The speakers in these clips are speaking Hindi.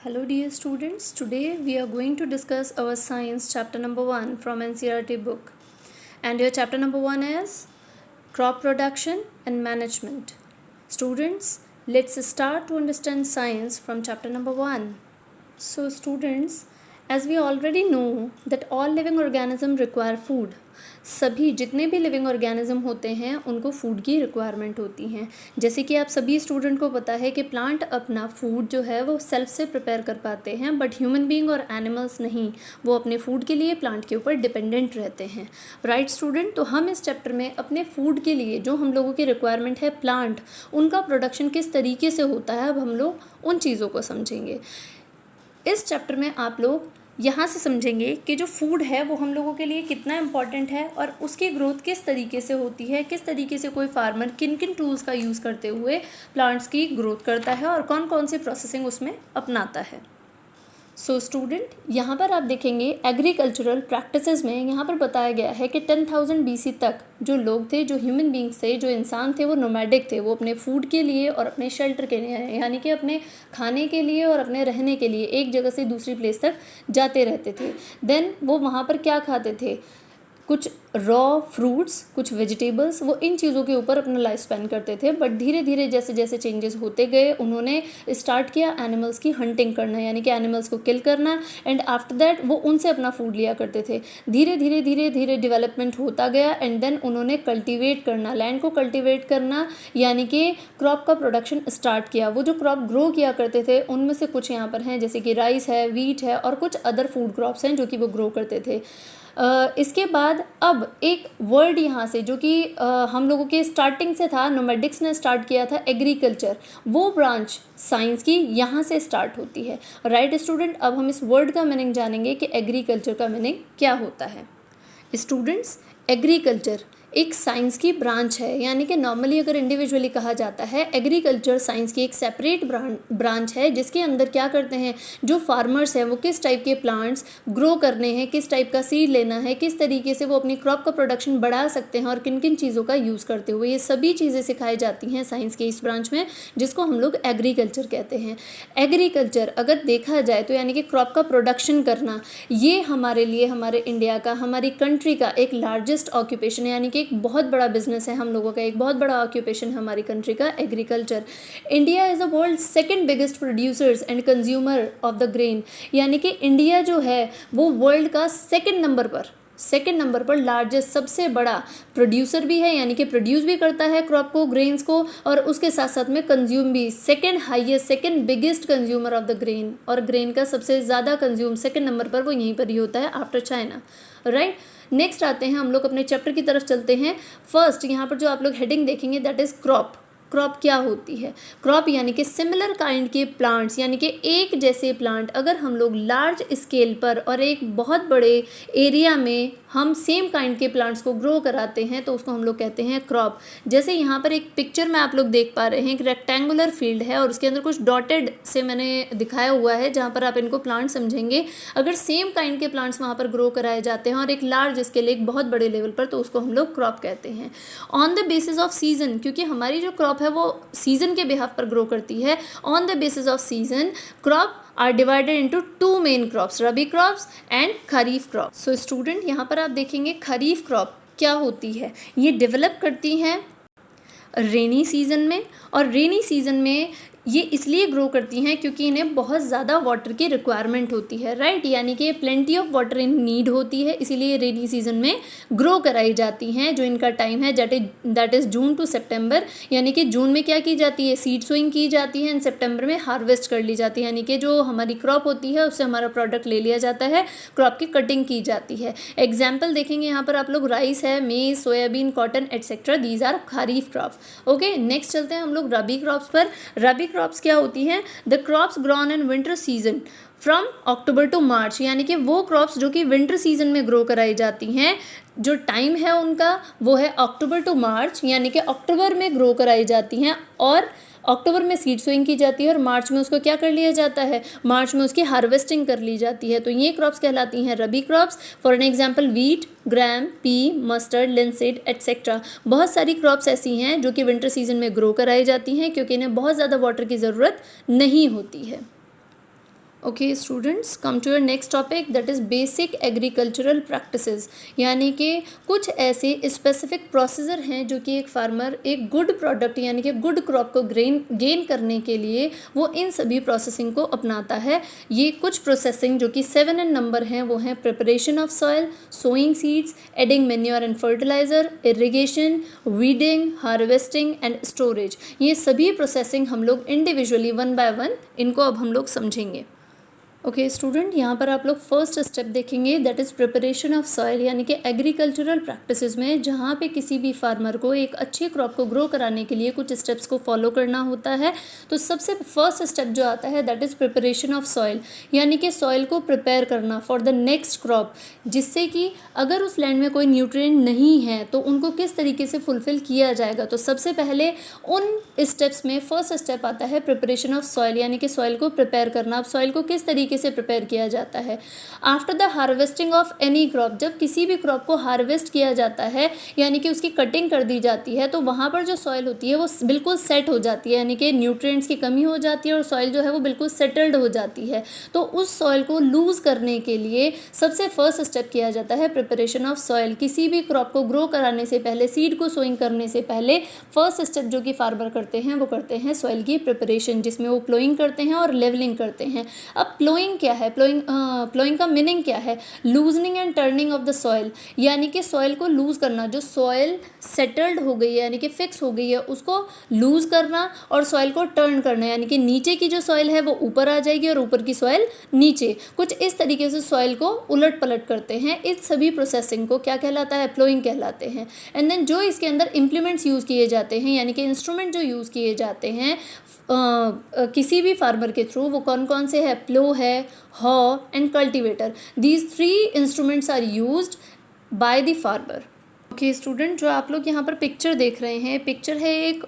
Hello dear students, today we are going to discuss our science chapter number 1 from NCERT book. And your chapter number 1 is crop production and management. Students, let's start to understand science from chapter number 1. So students, as we already know that all living organisms require food. सभी जितने भी लिविंग ऑर्गेनिज्म होते हैं उनको फूड की रिक्वायरमेंट होती हैं. जैसे कि आप सभी स्टूडेंट को पता है कि प्लांट अपना फूड जो है वो सेल्फ से प्रिपेयर कर पाते हैं, बट ह्यूमन बीइंग और एनिमल्स नहीं, वो अपने फूड के लिए प्लांट के ऊपर डिपेंडेंट रहते हैं. राइट स्टूडेंट, तो हम इस चैप्टर में अपने फूड के लिए जो हम लोगों की रिक्वायरमेंट है प्लांट, उनका प्रोडक्शन किस तरीके से होता है, अब हम लोग उन चीज़ों को समझेंगे. इस चैप्टर में आप लोग यहाँ से समझेंगे कि जो फूड है वो हम लोगों के लिए कितना इम्पॉर्टेंट है और उसकी ग्रोथ किस तरीके से होती है, किस तरीके से कोई फार्मर किन किन टूल्स का यूज़ करते हुए प्लांट्स की ग्रोथ करता है और कौन कौन सी प्रोसेसिंग उसमें अपनाता है. सो स्टूडेंट, यहाँ पर आप देखेंगे एग्रीकल्चरल प्रैक्टिसेस में यहाँ पर बताया गया है कि 10,000 BC तक जो लोग थे, जो ह्यूमन बींग्स थे, जो इंसान थे, वो नोमैडिक थे. वो अपने फूड के लिए और अपने शेल्टर के लिए, यानी कि अपने खाने के लिए और अपने रहने के लिए एक जगह से दूसरी प्लेस तक जाते रहते थे. देन वो वहाँ पर क्या खाते थे, कुछ रॉ फ्रूट्स, कुछ वेजिटेबल्स, वो इन चीज़ों के ऊपर अपना लाइफ स्पेंड करते थे. बट धीरे धीरे जैसे जैसे चेंजेस होते गए उन्होंने स्टार्ट किया एनिमल्स की हंटिंग करना, यानी कि एनिमल्स को किल करना, एंड आफ्टर दैट वो उनसे अपना फूड लिया करते थे. धीरे धीरे धीरे धीरे डेवलपमेंट होता गया एंड देन उन्होंने कल्टिवेट करना, लैंड को कल्टिवेट करना, यानी कि क्रॉप का प्रोडक्शन स्टार्ट किया. वो जो क्रॉप ग्रो किया करते थे उनमें से कुछ यहाँ पर हैं, जैसे कि राइस है, वीट है और कुछ अदर फूड क्रॉप्स हैं जो कि वो ग्रो करते थे. इसके बाद अब एक वर्ड यहाँ से जो कि हम लोगों के स्टार्टिंग से था, नोमैडिक्स ने स्टार्ट किया था एग्रीकल्चर, वो ब्रांच साइंस की यहाँ से स्टार्ट होती है. राइट स्टूडेंट, अब हम इस वर्ड का मीनिंग जानेंगे कि एग्रीकल्चर का मीनिंग क्या होता है. स्टूडेंट्स, एग्रीकल्चर एक साइंस की ब्रांच है, यानी कि नॉर्मली अगर इंडिविजुअली कहा जाता है एग्रीकल्चर साइंस की एक सेपरेट ब्रांच है, जिसके अंदर क्या करते हैं जो फार्मर्स हैं वो किस टाइप के प्लांट्स ग्रो करने हैं, किस टाइप का सीड लेना है, किस तरीके से वो अपनी क्रॉप का प्रोडक्शन बढ़ा सकते हैं और किन किन चीज़ों का यूज़ करते हुए, ये सभी चीज़ें सिखाई जाती हैं साइंस के इस ब्रांच में, जिसको हम लोग एग्रीकल्चर कहते हैं. एग्रीकल्चर अगर देखा जाए तो यानी कि क्रॉप का प्रोडक्शन करना, ये हमारे लिए, हमारे इंडिया का, हमारी कंट्री का एक लार्जेस्ट ऑक्यूपेशन है, यानी कि एक बहुत बड़ा बिजनेस है हम लोगों का, एक बहुत बड़ा ऑक्यूपेशन है हमारी कंट्री का agriculture. India is the world second biggest producers and consumer of the grain, यानी कि इंडिया जो है वो वर्ल्ड का सेकंड नंबर पर लार्जेस्ट, सबसे बड़ा प्रोड्यूसर भी है, यानी कि प्रोड्यूस भी करता है क्रॉप को, ग्रेन्स को, और उसके साथ साथ में कंज्यूम भी. Second highest, second biggest consumer of the grain, और ग्रेन का सबसे ज़्यादा कंज्यूम सेकंड नंबर पर वो यहीं पर ही होता है आफ्टर चाइना. राइट, नेक्स्ट आते हैं हम लोग अपने चैप्टर की तरफ चलते हैं. फर्स्ट यहाँ पर जो आप लोग हेडिंग देखेंगे दैट इज़ क्रॉप. क्रॉप क्या होती है? क्रॉप यानी कि सिमिलर काइंड के प्लांट्स, यानी कि एक जैसे प्लांट अगर हम लोग लार्ज स्केल पर और एक बहुत बड़े एरिया में हम सेम काइंड के प्लांट्स को ग्रो कराते हैं तो उसको हम लोग कहते हैं क्रॉप. जैसे यहाँ पर एक पिक्चर में आप लोग देख पा रहे हैं, एक रेक्टेंगुलर फील्ड है और उसके अंदर कुछ डॉटेड से मैंने दिखाया हुआ है जहाँ पर आप इनको प्लांट समझेंगे. अगर सेम काइंड के प्लांट्स वहाँ पर ग्रो कराए जाते हैं और एक लार्ज स्केल, एक बहुत बड़े लेवल पर, तो उसको हम लोग क्रॉप कहते हैं. On the basis off season, क्योंकि हमारी जो क्रॉप है वो सीजन के बिहाफ पर ग्रो करती है. On the basis off season crop are divided into two main crops, rabi crops and kharif crop. So student, यहाँ पर आप देखेंगे खरीफ क्रॉप क्या होती है, ये डेवलप करती हैं रेनी सीजन में, और रेनी सीजन में ये इसलिए ग्रो करती हैं क्योंकि इन्हें बहुत ज़्यादा वाटर की रिक्वायरमेंट होती है. राइट, यानी कि plenty of water in need होती है, इसीलिए रेनी सीजन में ग्रो कराई जाती हैं. जो इनका टाइम है दैट इज़ जून टू सितंबर, यानी कि जून में क्या की जाती है, सीड सोइंग की जाती है, एंड सितंबर में हार्वेस्ट कर ली जाती है, यानी कि जो हमारी क्रॉप होती है उससे हमारा प्रोडक्ट ले लिया जाता है, क्रॉप की कटिंग की जाती है. एग्जाम्पल देखेंगे यहाँ पर आप लोग, राइस है, maize, soybean, cotton etcetera, these are kharif crops. Okay, next चलते हैं हम लोग रबी क्रॉप्स पर. रबी क्रॉप्स क्या होती हैं? The crops grown in winter season from October to March, यानी कि वो क्रॉप्स जो कि विंटर सीजन में ग्रो कराई जाती हैं, जो टाइम है उनका वो है अक्टूबर टू मार्च, यानी कि अक्टूबर में ग्रो कराई जाती हैं और अक्टूबर में सीड सोइंग की जाती है और मार्च में उसको क्या कर लिया जाता है, मार्च में उसकी हार्वेस्टिंग कर ली जाती है. तो ये क्रॉप्स कहलाती हैं rabi crops. For an example wheat, gram, pea, mustard, linseed etcetera. बहुत सारी क्रॉप्स ऐसी हैं जो कि विंटर सीजन में ग्रो कराई जाती हैं क्योंकि इन्हें बहुत ज़्यादा वाटर की ज़रूरत नहीं होती है. Okay students, come to your next topic, that is basic agricultural practices. यानी कि कुछ ऐसे स्पेसिफिक प्रोसीजर हैं जो कि एक फार्मर एक गुड प्रोडक्ट यानी कि गुड क्रॉप को गेन करने के लिए वो इन सभी प्रोसेसिंग को अपनाता है। ये कुछ प्रोसेसिंग जो कि 7 इन नंबर हैं वो हैं preparation of soil, sowing seeds, adding manure and fertiliser, irrigation, weeding, harvesting and storage. ये सभी प्रोसेसिंग हम लोग इंडिविजुअली वन बाय वन इनको अब हम लोग समझेंगे। ओके स्टूडेंट, यहाँ पर आप लोग फर्स्ट स्टेप देखेंगे, that is preparation of soil. यानी कि एग्रीकल्चरल प्रैक्टिसेस में जहाँ पे किसी भी फार्मर को एक अच्छी क्रॉप को ग्रो कराने के लिए कुछ स्टेप्स को फॉलो करना होता है। तो सबसे फर्स्ट स्टेप जो आता है that is preparation of soil, यानी कि सॉइल को प्रिपेयर करना फॉर द नेक्स्ट क्रॉप, जिससे कि अगर उस लैंड में कोई न्यूट्रिएंट नहीं है तो उनको किस तरीके से फुलफिल किया जाएगा। तो सबसे पहले उन स्टेप्स में फर्स्ट स्टेप आता है प्रिपरेशन ऑफ सॉइल, यानी कि सॉइल को प्रिपेयर करना। अब सॉइल को किस तरीके से प्रिपेयर किया जाता है? After the harvesting of any crop, जब किसी भी क्रॉप को हार्वेस्ट किया जाता है यानी कि उसकी कटिंग कर दी जाती है, तो वहाँ पर जो सॉइल होती है वो बिल्कुल सेट हो जाती है, यानी कि न्यूट्रिएंट्स की कमी हो जाती है और सॉइल जो है वो बिल्कुल सेटल्ड हो जाती है। तो उस सॉइल को लूज़ करने के लिए सबसे फर्स्ट स्टेप किया जाता है प्रिपरेशन ऑफ सॉइल। किसी भी क्रॉप को ग्रो कराने से पहले, सीड को सोइंग करने से पहले फर्स्ट स्टेप जो कि फार्मर करते हैं वो करते हैं सॉइल की प्रिपरेशन, जिसमें वो प्लोइंग करते हैं और लेवलिंग करते हैं। अब प्लोइंग क्या है? प्लोइंग का मीनिंग क्या है? Loosening and turning of the soil, यानी कि सॉइल को लूज करना। जो सॉइल सेटल्ड हो गई है यानी कि फिक्स हो गई है उसको लूज करना और सॉइल को टर्न करना, यानी कि नीचे की जो सॉइल है वो ऊपर आ जाएगी और ऊपर की सॉइल नीचे। कुछ इस तरीके से सॉइल को उलट पलट करते हैं। इस सभी प्रोसेसिंग को क्या कहलाता है? प्लोइंग कहलाते हैं। एंड देन जो इसके अंदर इंप्लीमेंट्स यूज़ किए जाते हैं यानी कि इंस्ट्रूमेंट जो यूज़ किए जाते हैं किसी भी फार्मर के थ्रू, वो कौन कौन से है? प्लो है, hoe and cultivator. These 3 instruments are used by the farmer. Okay student, जो आप लोग यहाँ पर पिक्चर देख रहे हैं, पिक्चर है एक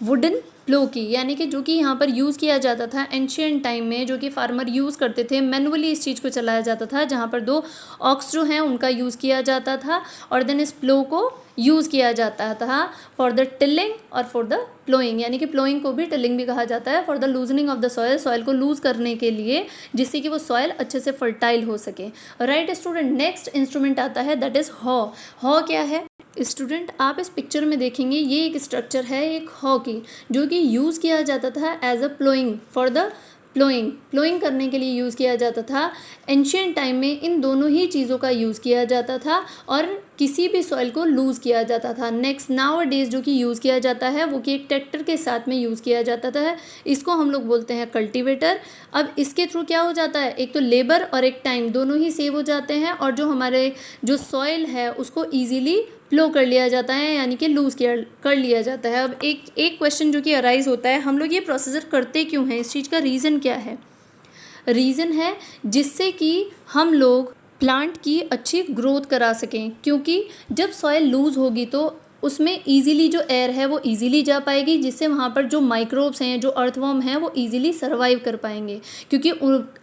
वुडन प्लो की, यानी कि जो कि यहाँ पर यूज़ किया जाता था एंशियंट टाइम में, जो कि फार्मर यूज़ करते थे। मैनुअली इस चीज़ को चलाया जाता था, जहाँ पर 2 ऑक्स जो हैं उनका यूज़ किया जाता था और देन इस प्लो को यूज़ किया जाता था फॉर द टिलिंग और फॉर द प्लोइंग, यानी कि प्लोइंग को भी टिलिंग भी कहा जाता है, for the loosening of the soil, soil को लूज़ करने के लिए, जिससे कि वो सॉइल अच्छे से फर्टाइल हो सके। राइट स्टूडेंट, नेक्स्ट इंस्ट्रूमेंट आता है दैट इज़ हॉ। हॉ क्या है स्टूडेंट? आप इस पिक्चर में देखेंगे ये एक स्ट्रक्चर है एक हॉ की, जो कि यूज़ किया जाता था as a ploughing, for the ploughing करने के लिए यूज़ किया जाता था। एंशियंट टाइम में इन दोनों ही चीज़ों का यूज़ किया जाता था और किसी भी सॉइल को लूज़ किया जाता था। नेक्स्ट नाउ डेज जो कि यूज़ किया जाता है वो कि एक ट्रैक्टर के साथ में यूज़ किया जाता था, इसको हम लोग बोलते हैं कल्टीवेटर। अब इसके थ्रू क्या हो जाता है? एक तो लेबर और एक टाइम दोनों ही सेव हो जाते हैं और जो हमारे जो सॉइल है उसको ईजिली प्लो कर लिया जाता है, यानी कि लूज़ कर लिया जाता है। अब एक क्वेश्चन जो कि अराइज होता है, हम लोग ये प्रोसीजर करते क्यों हैं? इस चीज़ का रीज़न क्या है? रीज़न है जिससे कि हम लोग प्लांट की अच्छी ग्रोथ करा सकें, क्योंकि जब सॉइल लूज़ होगी तो उसमें ईज़िली जो एयर है वो ईज़िली जा पाएगी, जिससे वहाँ पर जो माइक्रोब्स हैं, जो अर्थवर्म हैं, वो ईज़िली सर्वाइव कर पाएंगे। क्योंकि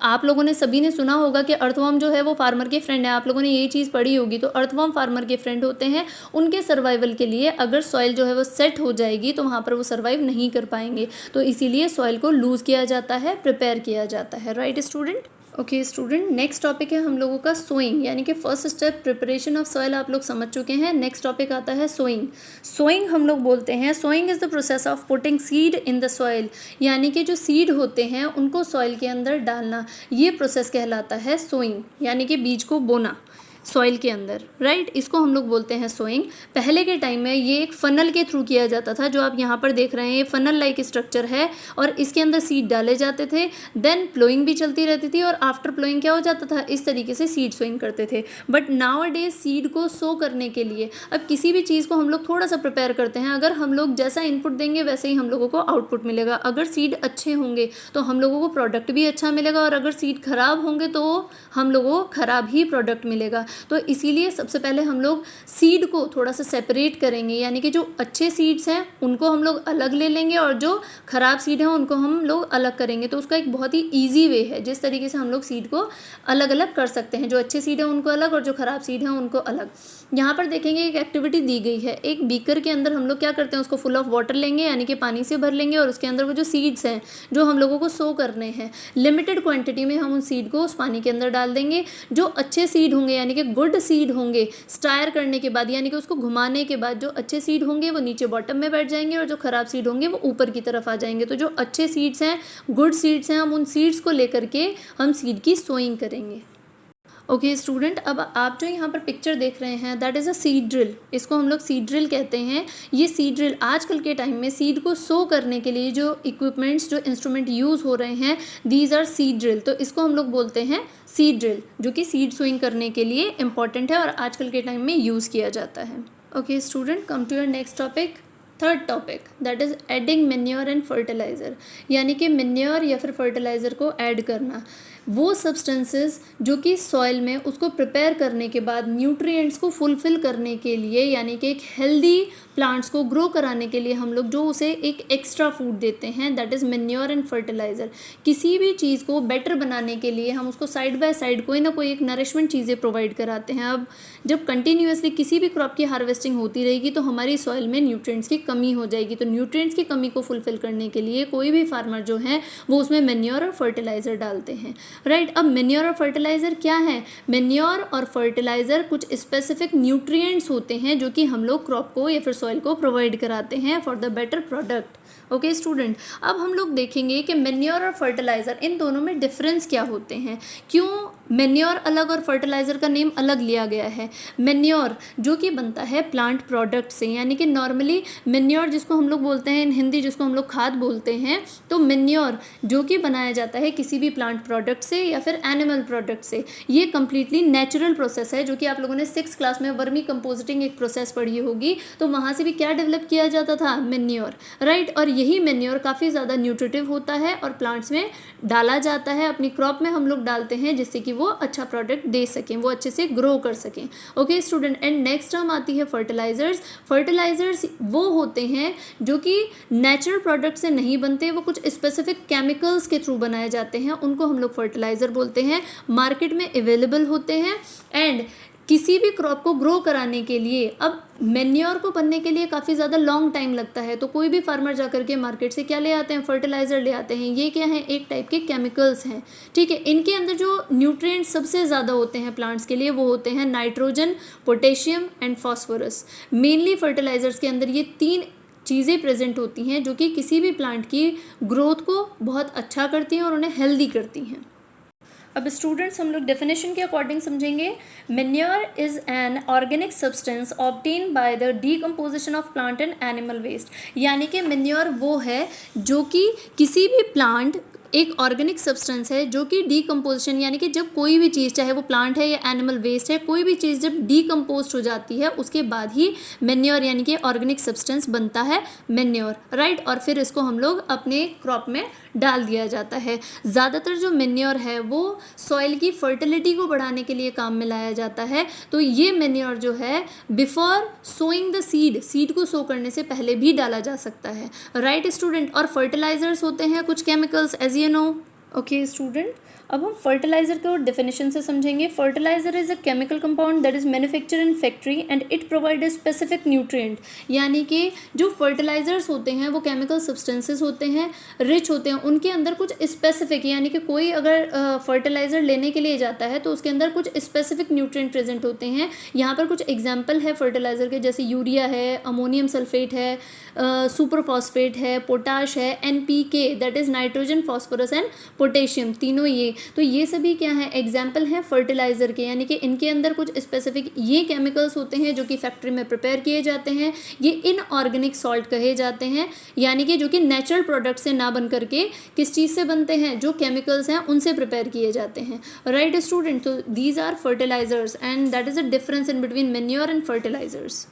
आप लोगों ने सभी ने सुना होगा कि अर्थवर्म जो है वो फार्मर के फ्रेंड है, आप लोगों ने ये चीज़ पढ़ी होगी। तो अर्थवर्म फार्मर के फ्रेंड होते हैं, उनके सर्वाइवल के लिए अगर सॉइल जो है वो सेट हो जाएगी तो वहाँ पर वो सर्वाइव नहीं कर पाएंगे, तो इसीलिए सॉइल को लूज़ किया जाता है, प्रिपेयर किया जाता है। Right student? Okay student, next topic है हम लोगों का सोइंग, यानी कि first step preparation of soil आप लोग समझ चुके हैं। नेक्स्ट टॉपिक आता है सोइंग। सोइंग हम लोग बोलते हैं, sowing is the process of putting seed in the soil, यानी कि जो सीड होते हैं उनको सॉइल के अंदर डालना, ये प्रोसेस कहलाता है सोइंग, यानी कि बीज को बोना सॉइल के अंदर। राइट, इसको हम लोग बोलते हैं सोइंग। पहले के टाइम में ये एक फनल के थ्रू किया जाता था, जो आप यहाँ पर देख रहे हैं, ये फनल लाइक स्ट्रक्चर है और इसके अंदर सीड डाले जाते थे। देन प्लोइंग भी चलती रहती थी और आफ्टर प्लोइंग क्या हो जाता था? इस तरीके से सीड सोइंग करते थे। But now a days seed को सो करने के लिए, अब किसी भी चीज़ को हम लोग थोड़ा सा प्रिपेयर करते हैं, अगर हम लोग जैसा इनपुट देंगे वैसे ही हम लोगों को आउटपुट मिलेगा। अगर सीड अच्छे होंगे तो हम लोगों को प्रोडक्ट भी अच्छा मिलेगा और अगर सीड खराब होंगे तो हम लोगों को खराब ही प्रोडक्ट मिलेगा। तो इसीलिए सबसे पहले हम लोग सीड को थोड़ा सा सेपरेट करेंगे, यानी कि जो अच्छे सीड्स हैं उनको हम लोग अलग ले लेंगे और जो ख़राब सीड हैं उनको हम लोग अलग करेंगे। तो उसका एक बहुत ही ईजी वे है जिस तरीके से हम लोग सीड को अलग अलग कर सकते हैं, जो अच्छे सीड हैं उनको अलग और जो ख़राब सीड हैं उनको अलग। यहाँ पर देखेंगे एक एक्टिविटी दी गई है, एक बीकर के अंदर हम लोग क्या करते हैं, उसको फुल ऑफ वाटर लेंगे यानी कि पानी से भर लेंगे और उसके अंदर वो जो सीड्स हैं जो हम लोगों को सो करने हैं, लिमिटेड क्वांटिटी में हम उन सीड को उस पानी के अंदर डाल देंगे। जो अच्छे सीड होंगे यानी कि गुड सीड होंगे, स्टायर करने के बाद यानी कि उसको घुमाने के बाद जो अच्छे सीड होंगे वो नीचे बॉटम में बैठ जाएंगे और जो ख़राब सीड होंगे वो ऊपर की तरफ आ जाएंगे। तो जो अच्छे सीड्स हैं, गुड सीड्स हैं, हम उन सीड्स को लेकर के हम सीड की सोइंग करेंगे। ओके स्टूडेंट, अब आप जो यहाँ पर पिक्चर देख रहे हैं that is a seed drill, इसको हम लोग सीड ड्रिल कहते हैं। ये सीड ड्रिल आजकल के टाइम में सीड को सो करने के लिए जो इक्विपमेंट्स, जो इंस्ट्रूमेंट यूज़ हो रहे हैं, दीज आर सीड ड्रिल। तो इसको हम लोग बोलते हैं सीड ड्रिल, जो कि सीड सोइंग करने के लिए इम्पॉर्टेंट है और आजकल के टाइम में यूज़ किया जाता है। Okay student, come to your next topic, third topic, that is adding manure and fertiliser, यानी कि मेन्योर या फिर फर्टिलाइज़र को ऐड करना। वो सब्सटेंसेस जो कि सॉइल में उसको प्रिपेयर करने के बाद न्यूट्रिएंट्स को फुलफ़िल करने के लिए, यानी कि एक हेल्दी प्लांट्स को ग्रो कराने के लिए हम लोग जो उसे एक एक्स्ट्रा फूड देते हैं, that is manure and fertiliser. किसी भी चीज़ को बेटर बनाने के लिए हम उसको साइड बाय साइड कोई ना कोई एक नरिशमेंट चीज़ें प्रोवाइड कराते हैं। अब जब कंटिन्यूसली किसी भी क्रॉप की हार्वेस्टिंग होती रहेगी तो हमारी सॉइल में न्यूट्रिएंट्स की कमी हो जाएगी। तो न्यूट्रिएंट्स की कमी को फुलफ़िल करने के लिए कोई भी फार्मर जो है वो उसमें मेन्योर और फर्टिलाइज़र डालते हैं, राइट। अब मेन्योर और फर्टिलाइज़र क्या है? मेन्योर और फर्टिलाइज़र कुछ स्पेसिफिक न्यूट्रिएंट्स होते हैं जो कि हम लोग क्रॉप को या फिर सॉइल को प्रोवाइड कराते हैं for the better product. Okay student, अब हम लोग देखेंगे कि मेन्योर और फर्टिलाइज़र इन दोनों में डिफरेंस क्या होते हैं, क्यों मेन्योर अलग और फर्टिलाइज़र का नेम अलग लिया गया है। मेन्योर जो कि बनता है प्लांट प्रोडक्ट से, यानी कि नॉर्मली मेन्योर जिसको हम लोग बोलते हैं इन हिंदी, जिसको हम लोग खाद बोलते हैं, तो मेन्योर जो कि बनाया जाता है किसी भी प्लांट प्रोडक्ट से या फिर एनिमल प्रोडक्ट से। ये कम्प्लीटली नेचुरल प्रोसेस है जो कि आप लोगों ने 6th क्लास में वर्मी कंपोजिटिंग एक प्रोसेस पढ़ी होगी, तो वहाँ से भी क्या डेवलप किया जाता था, मेन्योर, राइट। और यही मेन्योर काफ़ी ज़्यादा न्यूट्रिटिव होता है और प्लांट्स में डाला जाता है, अपनी क्रॉप में हम लोग डालते हैं जिससे कि वो अच्छा प्रोडक्ट दे सकें, वो अच्छे से ग्रो कर सकें। Okay student, and next term आती है फर्टिलाइजर्स। फर्टिलाइजर्स वो होते हैं जो कि नेचुरल प्रोडक्ट से नहीं बनते, वो कुछ स्पेसिफिक केमिकल्स के थ्रू बनाए जाते हैं, उनको हम लोग फर्टिलाइज़र बोलते हैं। मार्केट में अवेलेबल होते हैं एंड किसी भी क्रॉप को ग्रो कराने के लिए, अब मेन्योर को बनने के लिए काफ़ी ज़्यादा लॉन्ग टाइम लगता है, तो कोई भी फार्मर जा करके मार्केट से क्या ले आते हैं, फर्टिलाइज़र ले आते हैं। ये क्या है, एक टाइप के केमिकल्स हैं, ठीक है। इनके अंदर जो न्यूट्रिएंट्स सबसे ज़्यादा होते हैं प्लांट्स के लिए वो होते हैं nitrogen, potassium and phosphorus. Mainly fertilizers के अंदर ये 3 चीज़ें प्रेजेंट होती हैं जो कि किसी भी प्लांट की ग्रोथ को बहुत अच्छा करती हैं और उन्हें हेल्दी करती हैं। अब स्टूडेंट्स हम लोग डेफिनेशन के अकॉर्डिंग समझेंगे। Manure is an organic substance obtain by the decomposition of plant and animal waste, यानी कि मेन्योर वो है जो कि किसी भी प्लांट, एक ऑर्गेनिक सब्सटेंस है जो कि डीकम्पोजिशन, यानी कि जब कोई भी चीज़, चाहे वो प्लांट है या एनिमल वेस्ट है, कोई भी चीज़ जब डीकम्पोज हो जाती है उसके बाद ही मेन्योर यानी कि ऑर्गेनिक सब्सटेंस बनता है मेन्योर, राइट। और फिर इसको हम लोग अपने क्रॉप में डाल दिया जाता है। ज़्यादातर जो मेन्योर है वो सॉइल की फर्टिलिटी को बढ़ाने के लिए काम में लाया जाता है। तो ये मेन्योर जो है बिफोर सोइंग द सीड को सो करने से पहले भी डाला जा सकता है, राइट स्टूडेंट। और फर्टिलाइजर्स होते हैं कुछ chemicals, as you know. Okay student, अब हम फर्टिलाइज़र को डेफिनेशन से समझेंगे। Fertilizer is a chemical compound that is manufacture in factory and it provide a specific nutrient, यानी कि जो फर्टिलाइज़र्स होते हैं वो केमिकल सब्सटेंसेस होते हैं, रिच होते हैं, उनके अंदर कुछ स्पेसिफिक, यानी कि कोई अगर फर्टिलाइज़र लेने के लिए जाता है तो उसके अंदर कुछ स्पेसिफिक न्यूट्रिएंट प्रेजेंट होते हैं। यहाँ पर कुछ एग्जाम्पल है फर्टिलाइज़र के, जैसे यूरिया है, अमोनियम सल्फेट है, सुपर फॉस्फेट है, पोटाश है, NPK that is nitrogen, phosphorus and potassium, तीनों ये। तो ये सभी क्या है, एग्जाम्पल हैं फर्टिलाइज़र के, यानी कि इनके अंदर कुछ स्पेसिफिक ये केमिकल्स होते हैं जो कि फैक्ट्री में प्रिपेयर किए जाते हैं। ये इनऑर्गेनिक सॉल्ट कहे जाते हैं, यानी कि जो कि नेचुरल प्रोडक्ट से ना बन करके किस चीज़ से बनते हैं, जो केमिकल्स हैं उनसे प्रिपेयर किए जाते हैं, राइट स्टूडेंट। तो these are fertilizers and that is a difference in between manure and fertilisers.